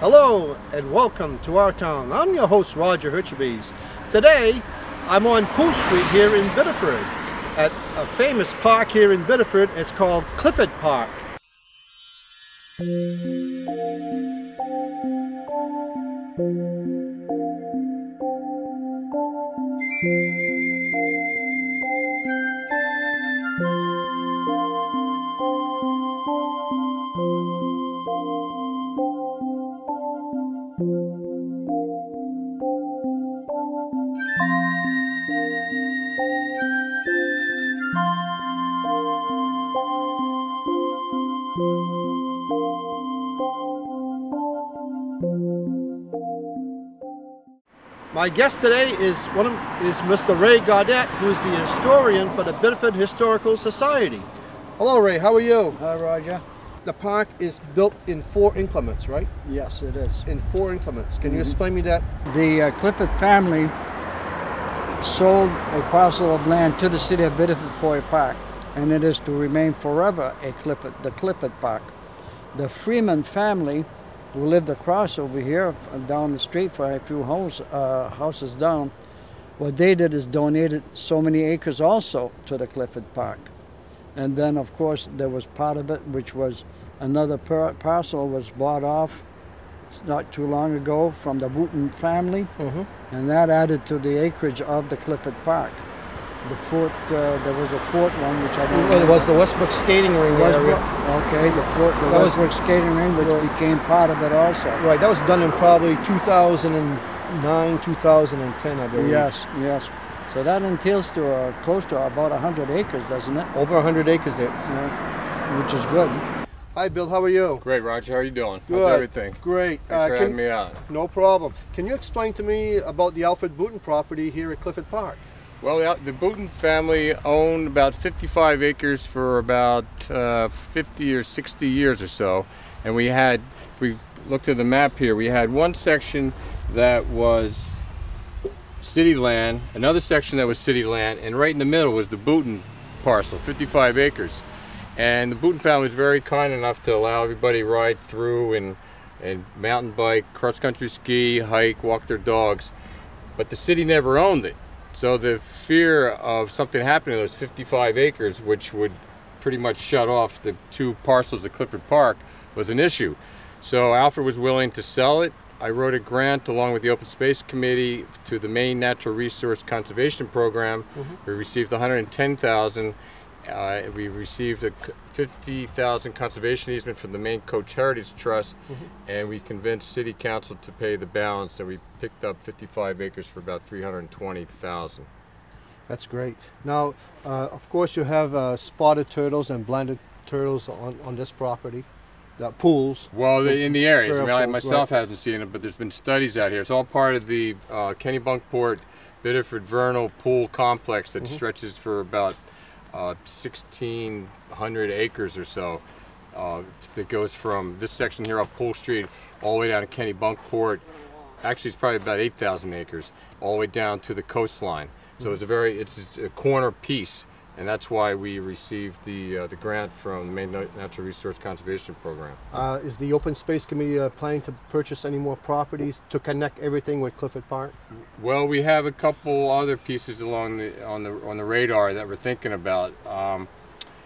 Hello and welcome to Ourtown. I'm your host Roger Hirchbees. Today I'm on Pool Street here in Biddeford at a famous park here in Biddeford. It's called Clifford Park. My guest today is Mr. Ray Gaudette, who is the historian for the Biddeford Historical Society. Hello, Ray. How are you? Hi, Roger. The park is built in 4 increments, right? Yes, it is. In 4 increments. Can you explain me that? The Clifford family sold a parcel of land to the city of Biddeford for a park, and it is to remain forever the Clifford Park. The Freeman family, who lived across over here, down the street for a few houses down, what they did is donated so many acres also to the Clifford Park. And then, of course, there was part of it, which was another parcel was bought off not too long ago from the Wooten family, and that added to the acreage of the Clifford Park. The fort, there was a fort one, which I don't know. It was the Westbrook skating ring area. Okay, the Westbrook skating ring, which became part of it also. Right, that was done in probably 2009, 2010, I believe. Yes, yes. So that entails to close to about 100 acres, doesn't it? Over 100 acres, which is good. Hi, Bill. How are you? Great, Roger. How are you doing? Good. How's everything? Great. Thanks for having me out. No problem. Can you explain to me about the Alfred Booten property here at Clifford Park? Well, the Booten family owned about 55 acres for about 50 or 60 years or so. And we looked at the map here, we had one section that was city land, another section that was city land, and right in the middle was the Booten parcel, 55 acres. And the Booten family was very kind enough to allow everybody to ride through and mountain bike, cross-country ski, hike, walk their dogs. But the city never owned it. So the fear of something happening to those 55 acres, which would pretty much shut off the 2 parcels of Clifford Park, was an issue. So Alfred was willing to sell it. I wrote a grant along with the Open Space Committee to the Maine Natural Resource Conservation Program. We received $110,000. We received a $50,000 conservation easement from the Maine Coach Heritage Trust, and we convinced City Council to pay the balance, and we picked up 55 acres for about $320,000. That's great. Now, of course, you have spotted turtles and blended turtles on this property. Pools. Well, in the areas. I mean, I myself right. haven't seen it, but there's been studies out here. It's all part of the Kennebunkport Biddeford Vernal Pool Complex that stretches for about 1,600 acres or so. That goes from this section here off Pool Street all the way down to Kennebunkport. Actually, it's probably about 8,000 acres, all the way down to the coastline. So it's a corner piece, and that's why we received the grant from the Maine Natural Resource Conservation Program. Is the Open Space Committee planning to purchase any more properties to connect everything with Clifford Park? Well, we have a couple other pieces on the radar that we're thinking about,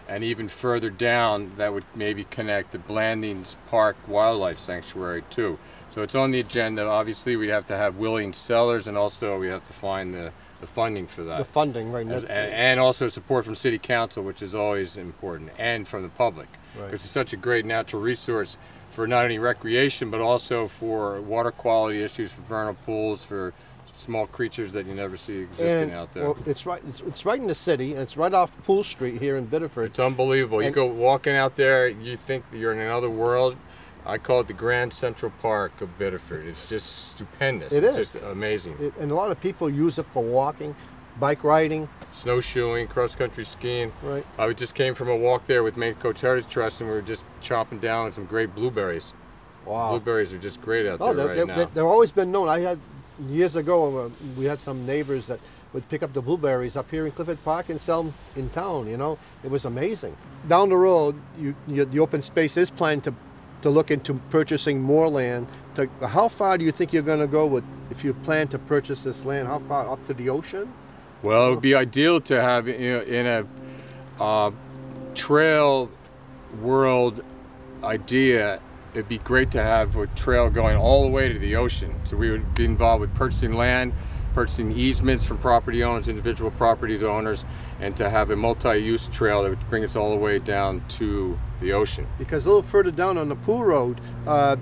and even further down that would maybe connect the Blandings Park Wildlife Sanctuary too. So it's on the agenda. Obviously, we'd have to have willing sellers, and also we have to find the funding for that. The funding, right. And also support from City Council, which is always important, and from the public. Right. It's such a great natural resource for not only recreation, but also for water quality issues, for vernal pools, for small creatures that you never see existing out there. Well, it's right in the city, and it's right off Pool Street here in Biddeford. It's unbelievable. You go walking out there, you think you're in another world. I call it the Grand Central Park of Biddeford. It's just stupendous. It's just amazing. And a lot of people use it for walking, bike riding, snowshoeing, cross-country skiing. Right. I just came from a walk there with Maine Coach Heritage Trust, and we were just chopping down on some great blueberries. Wow. Blueberries are just great out there right now. They've always been known. I had, years ago, we had some neighbors that would pick up the blueberries up here in Clifford Park and sell them in town, you know. It was amazing. Down the road, the open space is planning to to look into purchasing more land. How far do you think you're going to go with if you plan to purchase this land? How far up to the ocean? Well, it would be ideal to have, in a trail world idea. It'd be great to have a trail going all the way to the ocean. So we would be involved with purchasing land, purchasing easements from property owners, individual property owners, and to have a multi-use trail that would bring us all the way down to the ocean. Because a little further down on the Pool Road,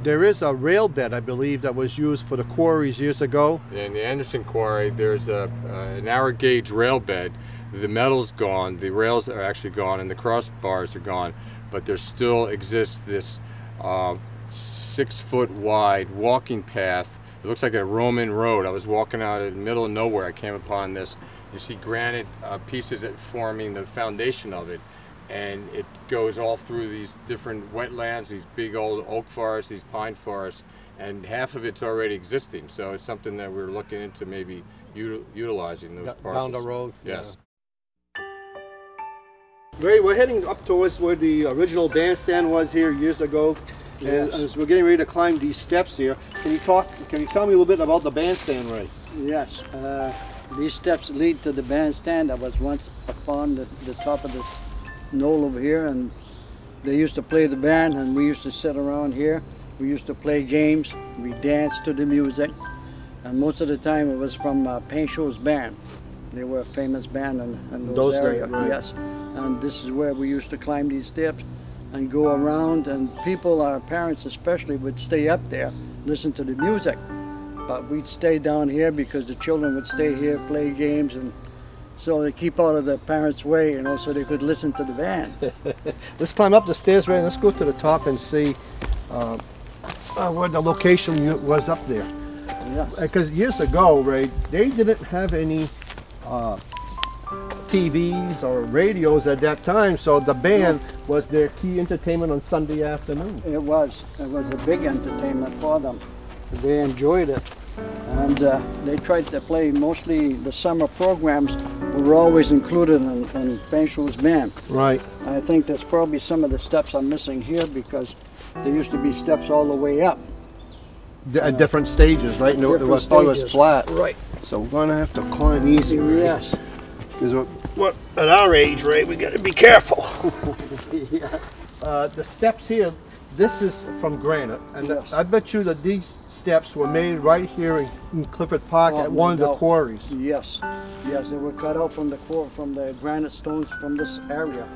there is a rail bed, I believe, that was used for the quarries years ago. In the Anderson Quarry, there's a narrow gauge rail bed. The metal's gone, the rails are actually gone, and the crossbars are gone, but there still exists this 6-foot wide walking path. It looks like a Roman road. I was walking out in the middle of nowhere. I came upon this. You see granite pieces that forming the foundation of it, and it goes all through these different wetlands, these big old oak forests, these pine forests, and half of it's already existing. So it's something that we're looking into maybe utilizing those parcels. Down the road. Yes. Yeah. Ray, we're heading up towards where the original bandstand was here years ago. And as we're getting ready to climb these steps here, can you tell me a little bit about the bandstand, Ray? Yes, these steps lead to the bandstand. I was once upon the top of this knoll over here, and they used to play the band, and we used to sit around here. We used to play games, we danced to the music, and most of the time it was from Pinchot's band. They were a famous band in those areas. Right. Yes, and this is where we used to climb these steps and go around, and people, our parents especially, would stay up there, listen to the music. But we'd stay down here because the children would stay here, play games, and so they keep out of the parents' way, you know, so they could listen to the band. Let's climb up the stairs, Ray, and let's go to the top and see where the location was up there. Yes. Because years ago, Ray, they didn't have any TVs or radios at that time, so the band was their key entertainment on Sunday afternoon. It was a big entertainment for them. They enjoyed it, and they tried to play mostly the summer programs were always included in Pinchot's band. Right. I think that's probably some of the steps I'm missing here, because there used to be steps all the way up. At different stages, right? No, it was always flat. Right. So we're going to have to climb easy, Ray. Yes. Because at our age, Ray, we got to be careful. Yeah. The steps here, this is from granite, and Yes. I bet you that these steps were made right here in Clifford Park at one of the quarries. Yes, yes, they were cut out from the granite stones from this area,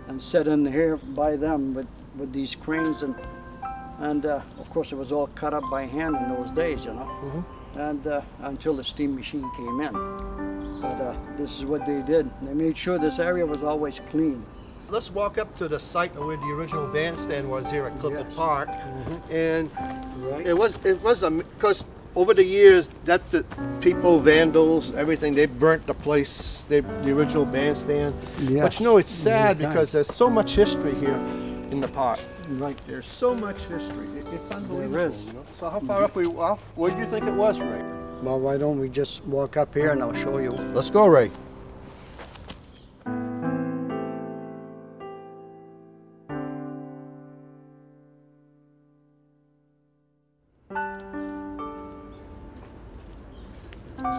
and set in here by them with these cranes, and of course it was all cut up by hand in those days, you know. Mm-hmm. And until the steam machine came in. But this is what they did. They made sure this area was always clean. Let's walk up to the site where the original bandstand was here at Clifford Yes. Park. Mm-hmm. And Right. it was because over the years that the people, vandals, everything, they burnt the place, the original bandstand. Yes. But you know, it's sad Many because there's so much history here in the park. Right. There's so much history. It's unbelievable. is. You know? So how far up where do you think it was, Ray? Well, why don't we just walk up here and I'll show you. Let's go, Ray.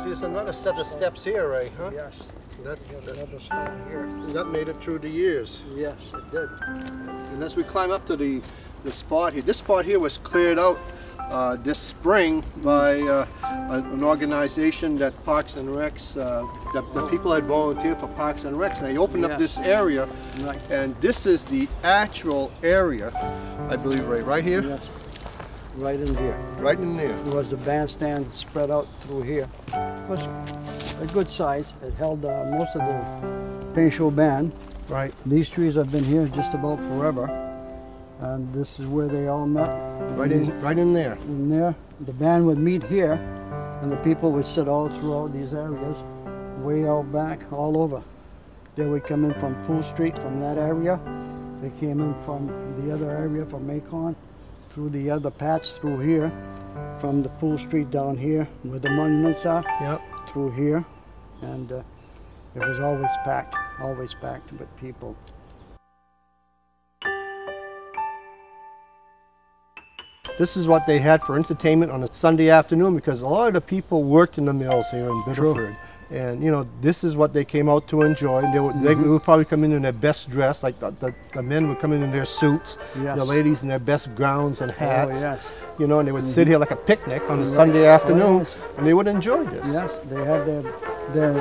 See, there's another set of steps here, Ray, huh? Yes. That Another stone here. made it through the years. Yes, it did. And as we climb up to the spot here, this spot here was cleared out this spring by an organization that Parks and Recs, the people had volunteered for Parks and Recs, and they opened up this area, Right. and this is the actual area, I believe, right here? Yes. Right in here. Right in there. There was a bandstand spread out through here. It was a good size. It held most of the Pinchot band. Right. These trees have been here just about forever. And this is where they all met. Right in there. In there, the band would meet here, and the people would sit all throughout these areas, way out back, all over. They would come in from Pool Street, from that area. They came in from the other area, from Macon, through the other paths through here, from the Pool Street down here, where the monuments are, Yep. through here. And it was always packed with people. This is what they had for entertainment on a Sunday afternoon, because a lot of the people worked in the mills here in Biddeford. And you know, this is what they came out to enjoy. And they would probably come in their best dress, like the men would come in their suits, the ladies in their best gowns and hats. Oh, yes. You know, and they would sit here like a picnic on a Sunday afternoon, and they would enjoy this. Yes, they had their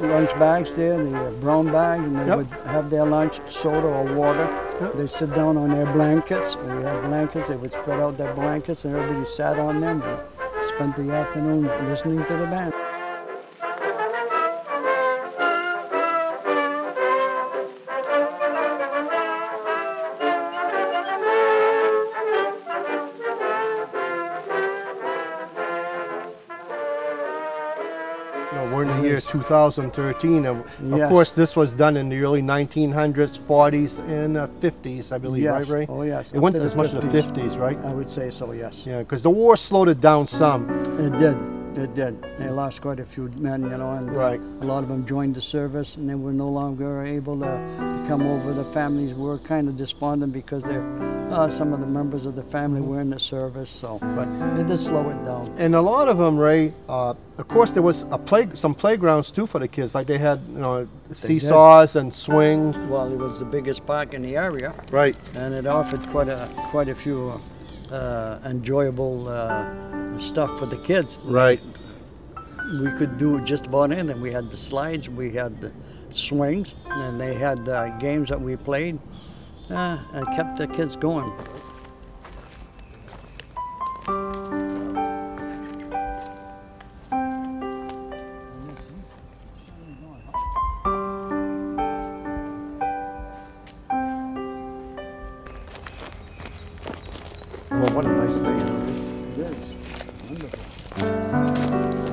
lunch bags there, the brown bag, and they would have their lunch, soda or water. They sit down on their blankets. They had blankets. They would spread out their blankets, and everybody sat on them and spent the afternoon listening to the band. We're in the year 2013, and of course this was done in the early 1900s, 40s, and 50s, I believe, right, Ray? Oh, yes. It went as much as the 50s, right? I would say so, yes. Yeah, because the war slowed it down some. It did. It did. They lost quite a few men, you know, and a lot of them joined the service, and they were no longer able to come over. The families were kind of despondent because some of the members of the family were in the service, so it did slow it down. And a lot of them, Ray, of course there was some playgrounds too for the kids, like they had, you know, seesaws and swings. Well, it was the biggest park in the area. Right. And it offered quite a few enjoyable stuff for the kids. Right. We could do just about anything. We had the slides, we had the swings, and they had games that we played and kept the kids going. Well, what a nice thing. It is. Wonderful.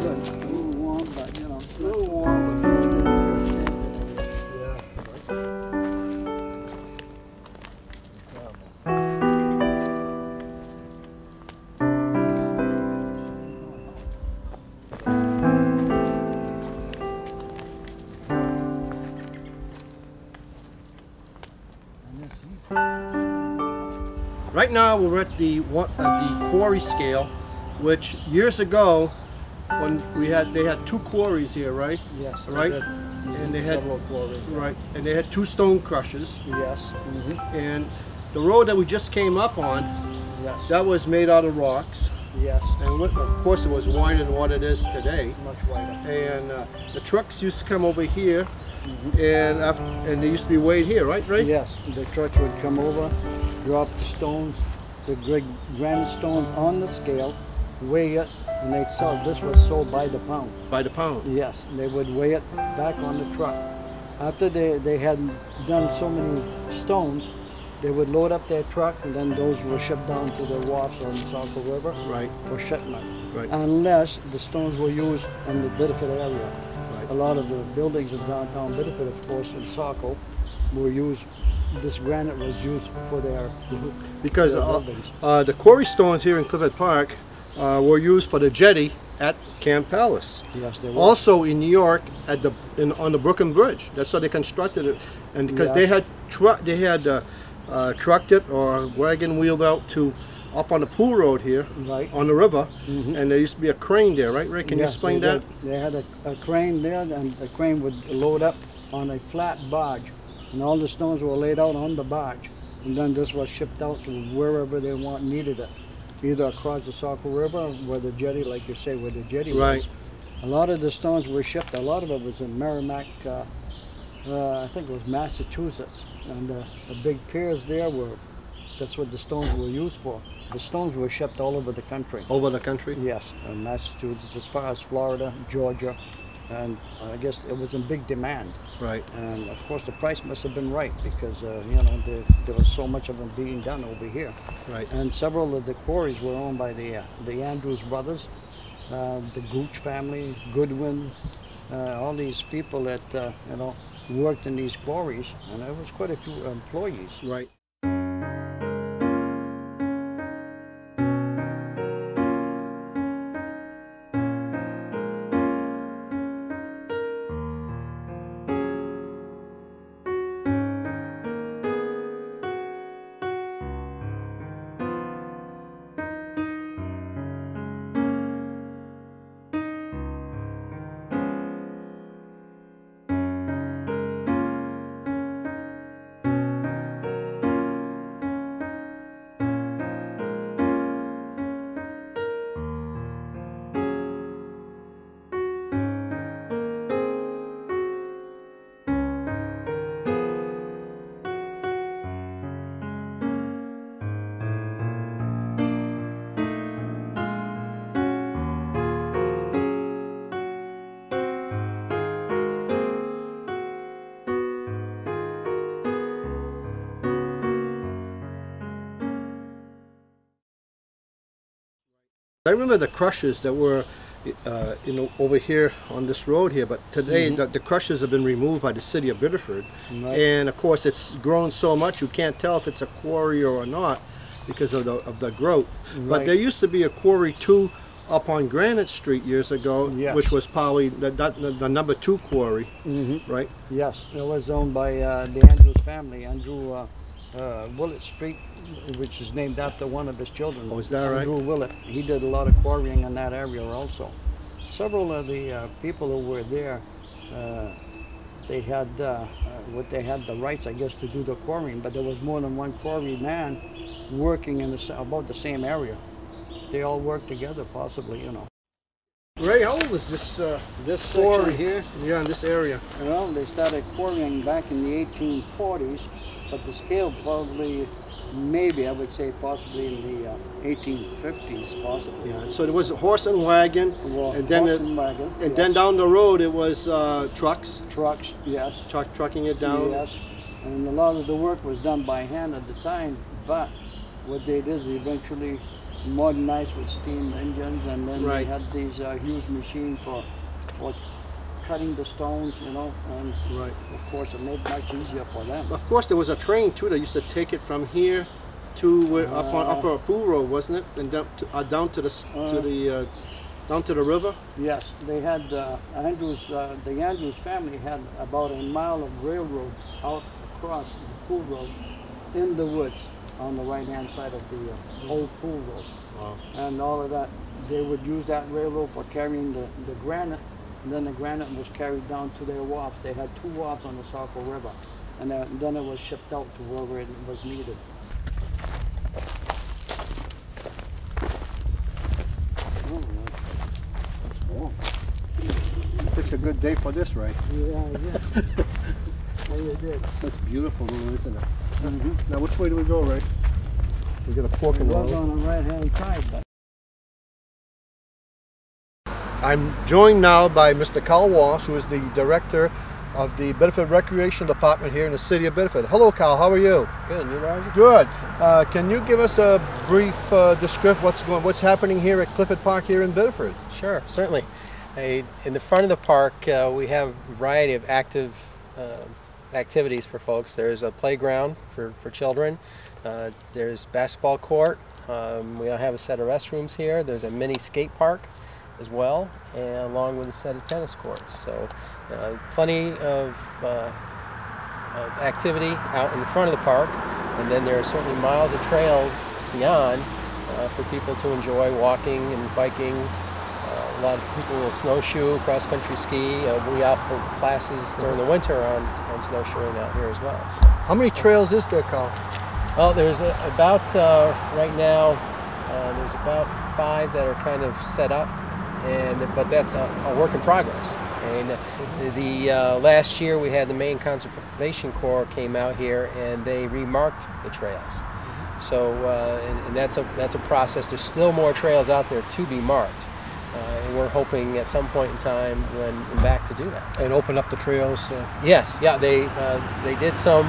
Good. A little warm, but you know. A little warm, but Right now we're at the quarry scale, which years ago, when they had two quarries here, right? yes, right. Did. And they had several quarries. right, and they had two stone crushers. Yes. And the road that we just came up on, that was made out of rocks. Yes. And of course it was wider than what it is today. Much wider. And the trucks used to come over here, and they used to be weighed here, right, Ray? Yes, the truck would come over, drop the stones, the granite stones on the scale, weigh it, and they'd sell. This was sold by the pound. By the pound? Yes, they would weigh it back on the truck. After they had done so many stones, they would load up their truck, and then those were shipped down to the wharfs on the Saco River for shipment. Right. Unless the stones were used in the Biddeford area. Right. A lot of the buildings in downtown Biddeford, of course, in Saco, were used. This granite was used for their because buildings. The quarry stones here in Clifford Park were used for the jetty at Camp Palace. Yes, they were. Also in New York at on the Brooklyn Bridge. That's how they constructed it, and because they had trucked it or wagon wheeled out to up on the Pool Road here, on the river, and there used to be a crane there, right, Ray? Can you explain that? They had a crane there, and the crane would load up on a flat barge, and all the stones were laid out on the barge, and then this was shipped out to wherever they needed it, either across the Saco River, where the jetty, like you say, where the jetty was. A lot of the stones were shipped. A lot of it was in Merrimack, I think it was Massachusetts, and the big piers there that's what the stones were used for. The stones were shipped all over the country. Over the country? Yes, Massachusetts, as far as Florida, Georgia, and I guess it was in big demand. Right. And of course the price must have been right, because you know, there was so much of them being done over here. Right. And several of the quarries were owned by the Andrews brothers, the Gooch family, Goodwin, all these people that you know, worked in these quarries, and there was quite a few employees. Right. I remember the crushers that were over here on this road here, but today the crushers have been removed by the city of Biddeford. Right. And of course it's grown so much you can't tell if it's a quarry or not because of the growth. Right. But there used to be a quarry too up on Granite Street years ago, yes, which was probably the number 2 quarry, right? Yes, it was owned by the Andrews family, Andrew Willett Street, which is named after one of his children. Oh, is that right? Andrew Willett. He did a lot of quarrying in that area also. Several of the people who were there, they had the rights, I guess, to do the quarrying, but there was more than one quarry man working in about the same area. They all worked together, possibly, you know. Ray, how old is this quarry here? Yeah, in this area. Well, they started quarrying back in the 1840s, but the scale probably, maybe I would say possibly in the 1850s, possibly. Yeah, so there was a horse and wagon, well, and then then down the road it was trucks. Trucks, yes. Trucking it down. Yes, and a lot of the work was done by hand at the time, but what they did is eventually modernized with steam engines, and then they had these huge machines for cutting the stones, you know, and of course it made it much easier for them. Of course there was a train too that used to take it from here to up on Upper Pool Road, wasn't it? And down to the river? Yes, they had the Andrews family had about a mile of railroad out across the Pool Road in the woods on the right-hand side of the old Pool Road. Wow. And all of that, they would use that railroad for carrying the granite, and then the granite was carried down to their wharfs. They had 2 wharfs on the Saco River, and then it was shipped out to wherever it was needed. It's a good day for this, right? Yeah, I did. Yeah, you did. That's beautiful, isn't it? Now, which way do we go, Ray? We got a fork in the road. On the right-hand side. But I'm joined now by Mr. Carl Walsh, who is the director of the Biddeford Recreation Department here in the city of Biddeford. Hello, Carl. How are you? Good. And you, Roger? Good. Can you give us a brief description what's happening here at Clifford Park here in Biddeford? Sure, certainly. In the front of the park, we have a variety of active activities for folks. There's a playground for children. There's basketball court. We have a set of restrooms here. There's a mini skate park as well, and along with a set of tennis courts. So plenty of activity out in the front of the park, and then there are certainly miles of trails beyond for people to enjoy walking and biking. A lot of people will snowshoe, cross-country ski. We offer classes during the winter on snowshoeing out here as well. So. How many trails is there, Carl? Well, there's about, right now, there's about 5 that are kind of set up, but that's a work in progress. And the last year we had the Maine Conservation Corps came out here and they remarked the trails. So, and that's a process. There's still more trails out there to be marked. And we're hoping at some point in time when we're back to do that. And open up the trails? Yes, yeah, they did some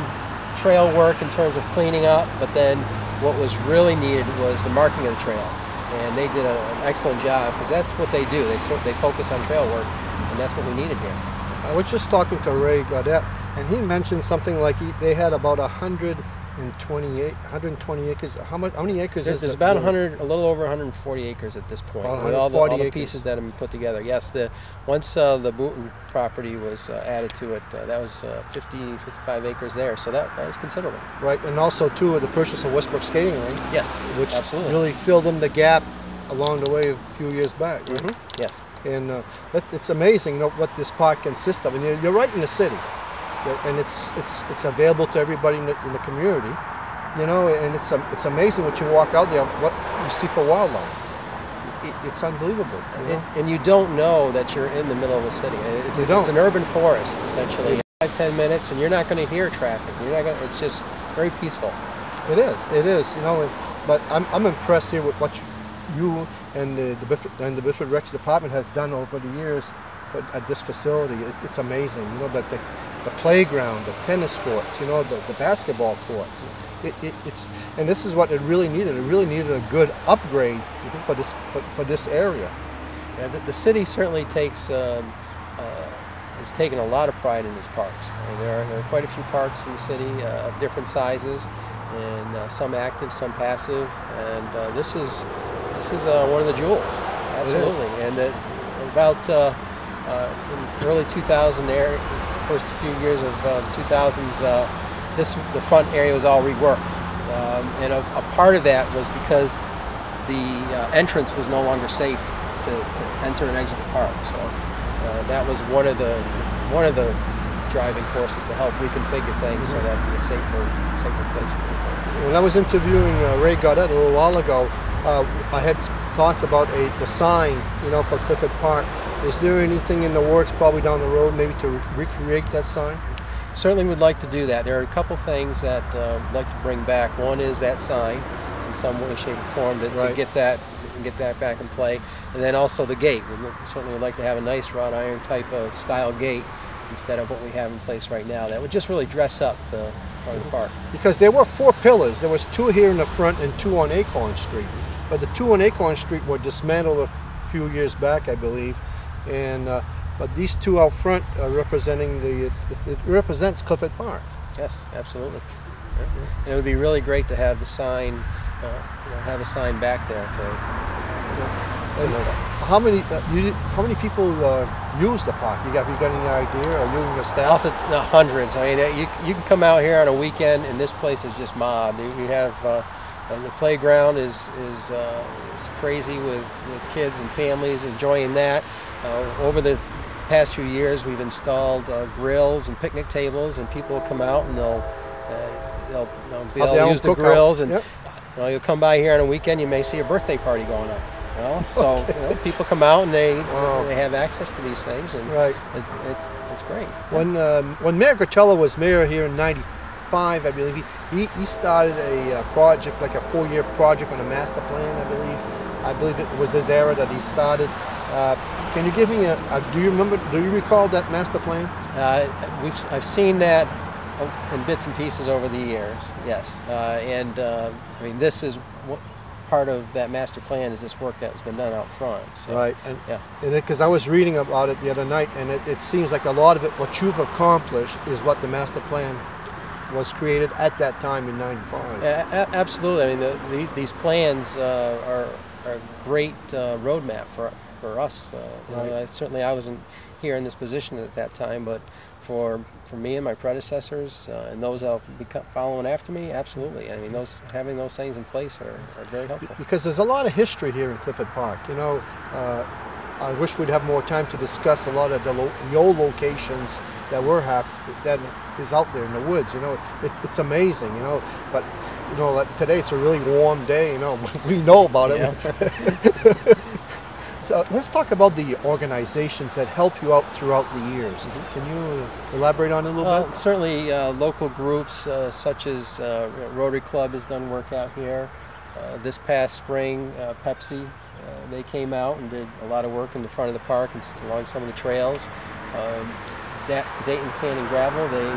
trail work in terms of cleaning up, but then what was really needed was the marking of the trails. And they did an excellent job, because that's what they do. They focus on trail work, and that's what we needed here. I was just talking to Ray Gaudette, and he mentioned something like they had about 120 acres. How many acres is There's about 100, a little over 140 acres at this point. With all the pieces that have been put together. Yes, once the Booton property was added to it, that was 55 acres there, so that was considerable. Right, and also too the purchase of Westbrook Skating Rink. Yes, which absolutely really filled in the gap along the way a few years back. Right? Yes, and it's amazing, you know, what this park consists of. And you're right in the city. And it's available to everybody in the community, you know. And it's amazing what you walk out there, what you see for wildlife. It's unbelievable. You know? And you don't know that you're in the middle of a city. It's an urban forest essentially. 5-10 minutes, and you're not going to hear traffic. It's just very peaceful. It is, you know. But I'm impressed here with what you and the Biddeford Recs Department have done over the years at this facility. It's amazing, you know, that the playground, the tennis courts, you know, the basketball courts. and this is what it really needed. It really needed a good upgrade for this area. Yeah, the city certainly has taken a lot of pride in its parks. And there are quite a few parks in the city of different sizes, and some active, some passive. And this is one of the jewels, absolutely. And about in early 2000, first few years of 2000s, the front area was all reworked, and a part of that was because the entrance was no longer safe to enter and exit the park. So that was one of the driving forces to help reconfigure things so that it'd be a safer place for people. When I was interviewing Ray Gaudette a little while ago, I had talked about the sign, for Clifford Park. Is there anything in the works, probably down the road, maybe to recreate that sign? Certainly would like to do that. There are a couple things that I'd like to bring back. One is that sign in some way, shape, or form to get that back in play, and then also the gate. We certainly would like to have a nice wrought iron type of style gate instead of what we have in place right now. That would just really dress up the front of the park. Because there were 4 pillars. There was 2 here in the front and 2 on Acorn Street. But the 2 on Acorn Street were dismantled a few years back, I believe. And but these 2 out front are representing it represents Clifford Park. Yes, absolutely. And it would be really great to have the sign, have a sign back there How many people use the park? You got any idea? Are you and the staff? It's hundreds. I mean, you can come out here on a weekend, and this place is just mobbed. You have the playground is crazy with kids and families enjoying that. Over the past few years, we've installed grills and picnic tables, and people will come out and they'll be able to use the grills. And you'll come by here on a weekend, you may see a birthday party going on. So people come out and they have access to these things, and it's great. When Mayor Gratello was mayor here in '95, I believe he started a project, like a 4-year project on a master plan. I believe it was his era that he started. Can you give me do you recall that master plan? I've seen that in bits and pieces over the years, yes. I mean, this is what part of that master plan is this work that has been done out front. So, right, and because I was reading about it the other night, and it seems like a lot of it, what you've accomplished, is what the master plan was created at that time in '95. Absolutely. I mean, these plans are a great roadmap for us. Certainly I wasn't here in this position at that time, but for me and my predecessors and those that'll be following after me, absolutely. I mean, having those things in place are very helpful. Because there's a lot of history here in Clifford Park. I wish we'd have more time to discuss a lot of the old locations that that is out there in the woods. It's amazing. But today it's a really warm day. We know about it. Yeah. So let's talk about the organizations that help you out throughout the years. Can you elaborate on it a little bit? Certainly local groups such as Rotary Club has done work out here. This past spring, Pepsi, they came out and did a lot of work in the front of the park and along some of the trails. Dayton Sand and Gravel, they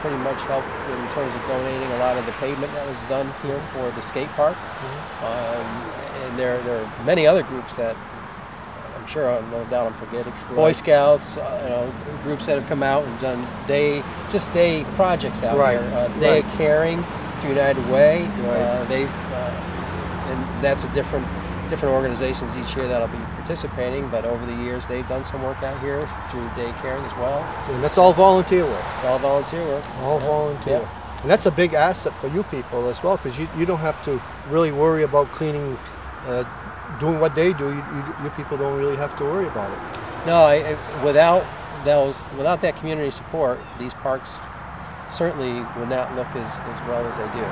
pretty much helped in terms of donating a lot of the pavement that was done here for the skate park. And there are many other groups that I'm sure, no doubt I'm forgetting. Boy Scouts, groups that have come out and done day projects out here. Day of Caring through United Way. And that's a different organizations each year that'll be participating, but over the years they've done some work out here through Day of Caring as well. And that's all volunteer work. It's all volunteer work. All volunteer. Yep. And that's a big asset for you people as well, because you don't have to really worry about cleaning, doing what they do. You people don't really have to worry about it. No, without that community support, these parks certainly would not look as well as they do.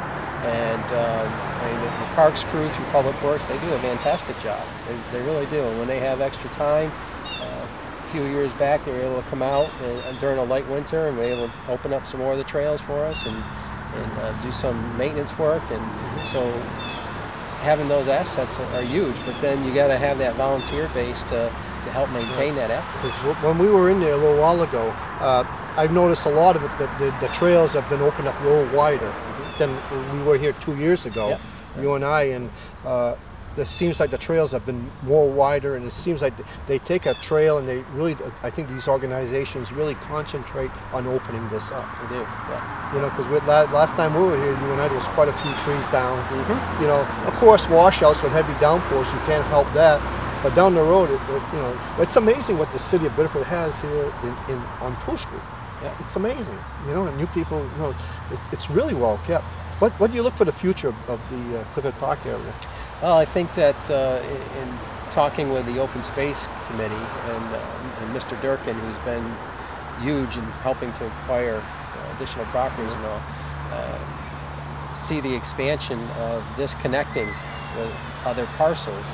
And the parks crew through Public Works, they do a fantastic job. They really do. And when they have extra time, a few years back they were able to come out during a light winter and were able to open up some more of the trails for us and do some maintenance work. And so having those assets are huge, but then you got to have that volunteer base to help maintain that effort. Because when we were in there a little while ago, I've noticed a lot of it that the trails have been opened up a little wider, than we were here 2 years ago, Yep. you and I, and it seems like the trails have been more wider, and it seems like they take a trail and they really, I think these organizations really concentrate on opening this up. We do. Yeah. You know, because last time we were here, you and I, there was quite a few trees down. You know, of course, washouts with heavy downpours, you can't help that. But down the road, you know, it's amazing what the city of Biddeford has here on Pool Street. Yeah. It's amazing, you know, and new people, you know, it's really well kept. What do you look for the future of the Clifford Park area? Well, I think that in talking with the Open Space Committee and Mr. Durkin, who's been huge in helping to acquire additional properties and all, see the expansion of this connecting with other parcels.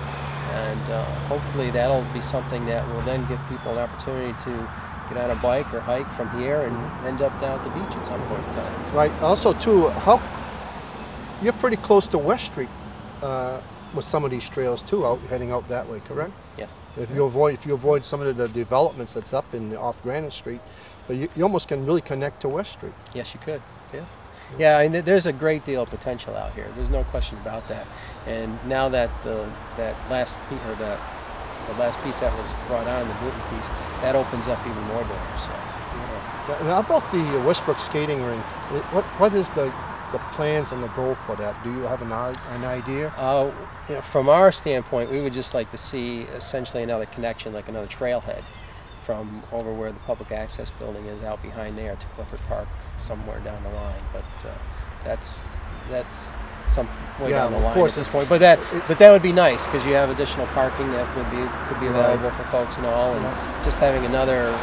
And hopefully that'll be something that will then give people an opportunity to get on a bike or hike from here and end up down at the beach at some point in time. Right. Also, too, you're pretty close to West Street with some of these trails too, heading out that way, correct? Yes. If you avoid some of the developments that's up off Granite Street, but you almost can really connect to West Street. Yes, you could. Yeah. Yeah, I mean, there's a great deal of potential out here. There's no question about that. And now that the last piece that was brought on, the Booton piece, that opens up even more doors. So, you know. Now, about the Westbrook skating rink, what is the plans and the goal for that? Do you have an idea? You know, from our standpoint, we would just like to see essentially another connection, like another trailhead, from over where the public access building is out behind there to Clifford Park, somewhere down the line. But that's some way down the line at this point. But that would be nice, because you have additional parking that could be available for folks and all, and just having another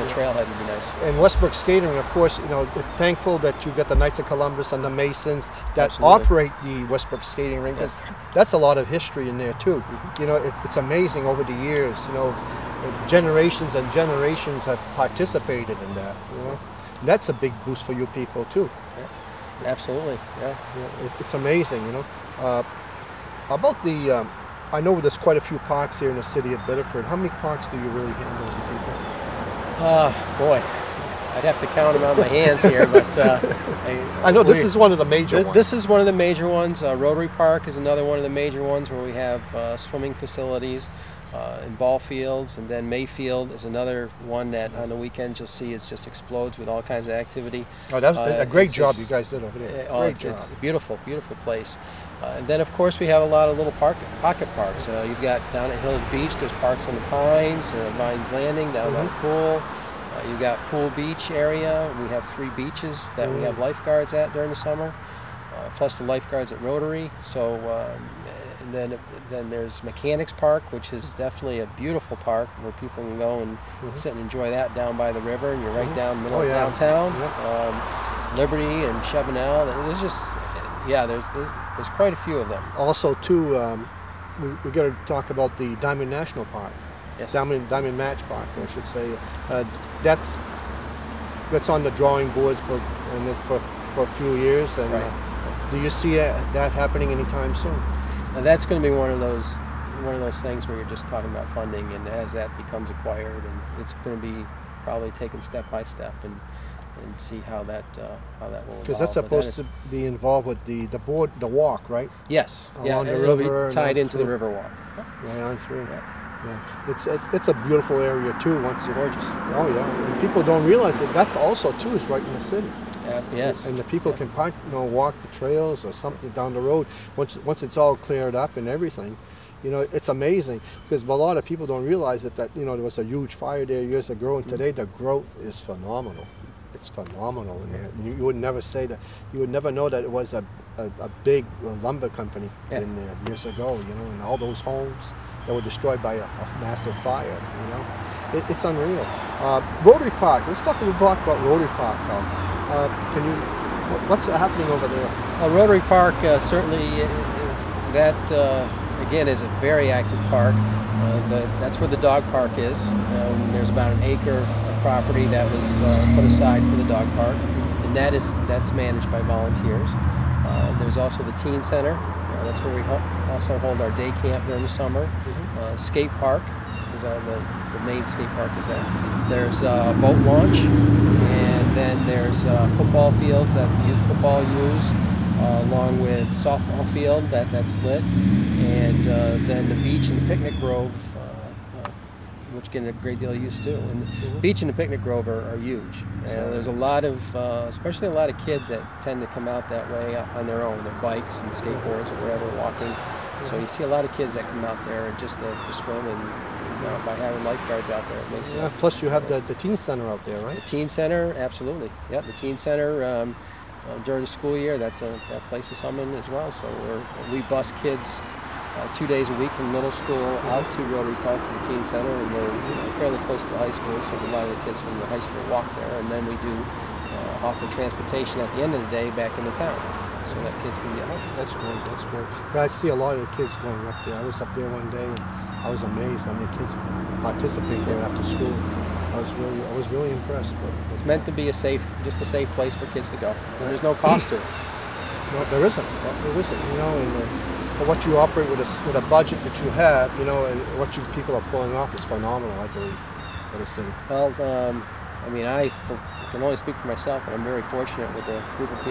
trailhead would be nice. And Westbrook Skating, of course, you know, thankful that you got the Knights of Columbus and the Masons that Absolutely. operate the Westbrook Skating rink. Yes. That's a lot of history in there too. You know, it's amazing over the years. You know, generations and generations have participated in that. You know, and that's a big boost for you people too. Absolutely, yeah. It's amazing, you know. About the, I know there's quite a few parks here in the city of Biddeford. How many parks do you really handle as people? Boy, I'd have to count them on my hands here, but I know this is one of the major ones. This is one of the major ones. Rotary Park is another one of the major ones where we have swimming facilities and ball fields, and then Mayfield is another one that on the weekends you'll see it just explodes with all kinds of activity. Oh, that's a great job you guys did over there. Great job. It's a beautiful, beautiful place. And then of course we have a lot of little pocket parks. You've got down at Hills Beach, there's parks on the Pines, Vines Landing, down by the pool. You've got Pool Beach area. We have 3 beaches that we have lifeguards at during the summer, plus the lifeguards at Rotary. So, and then there's Mechanics Park, which is definitely a beautiful park where people can go and sit and enjoy that down by the river, and you're right down the middle of downtown. Liberty and Chevenel. There's just, there's quite a few of them. Also, too, we got to talk about the Diamond National Park. Yes. Diamond Match Park, I should say. That's on the drawing boards for a few years. And do you see that happening anytime soon? Now that's going to be one of those things where you're just talking about funding, and as that becomes acquired, and it's going to be probably taken step by step, and see how that will evolve. Because that's supposed to be involved with the walk, right? Yes. Along the it'll river be tied into the river walk. Right on through. Yeah. It's a beautiful area too. Gorgeous. Oh yeah. And people don't realize that that's also too is right in the city. Yes. And the people can walk the trails or something down the road once it's all cleared up and everything. You know, it's amazing because a lot of people don't realize that there was a huge fire there years ago, and today the growth is phenomenal. It's phenomenal in there. You would never say that. You would never know that it was a big lumber company in there years ago. You know, and all those homes that were destroyed by a massive fire. You know, it's unreal. Rotary Park. Let's talk a little bit about Rotary Park. What's happening over there? Rotary Park certainly that again is a very active park. That's where the dog park is. There's about an acre of property that was put aside for the dog park, and that's managed by volunteers. There's also the teen center. That's where we also hold our day camp during the summer. Skate park is the main skate park is there. There's a boat launch, and then there's football fields that youth football use. along with softball field that's lit, and then the beach and the picnic grove, which get a great deal of use too. And the beach and the picnic grove are huge. There's a lot of, especially a lot of kids that tend to come out that way on their own, their bikes and skateboards or whatever, walking. So you see a lot of kids that come out there just to swim, and by having lifeguards out there, it makes it. Plus you have the teen center out there, right? The teen center, absolutely. Yep, the teen center during the school year, that place is humming as well. So we bus kids 2 days a week from middle school out to Rotary Park for the teen center, and we're fairly close to the high school, so a lot of the kids from the high school walk there, and then we do offer transportation at the end of the day back into town, so that kids can get home. That's great, that's great. Yeah, I see a lot of the kids going up there. I was up there one day and I was amazed how many kids participate there after school. I was really impressed. But it's meant to be just a safe place for kids to go, and there's no cost to it. No, there isn't. There isn't. And for what you operate with a budget that you have, and what you people are pulling off is phenomenal, I believe, for the city. Well, I mean, I can only speak for myself, but I'm very fortunate with the group of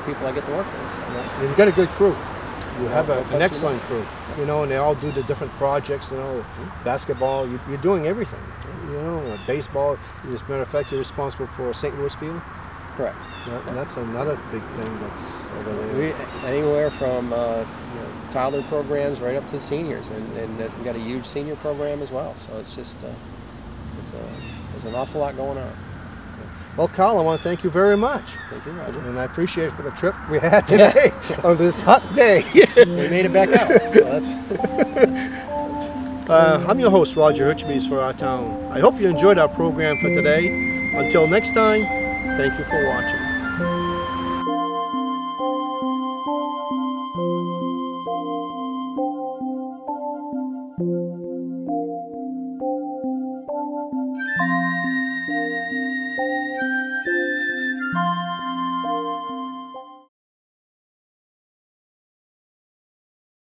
people I get to work with. You've got a good crew. You have an excellent crew, and they all do the different projects, basketball, you're doing everything, baseball. As a matter of fact, you're responsible for St. Louis Field. Correct. And that's another big thing that's over there. Anywhere from toddler programs right up to seniors, and we've got a huge senior program as well, so it's just, there's an awful lot going on. Well, Carl, I want to thank you very much. Thank you, Roger. And I appreciate it for the trip we had today on this hot day. We made it back out. So that's I'm your host, Roger Hirschbees for Ourtown. I hope you enjoyed our program for today. Until next time, thank you for watching.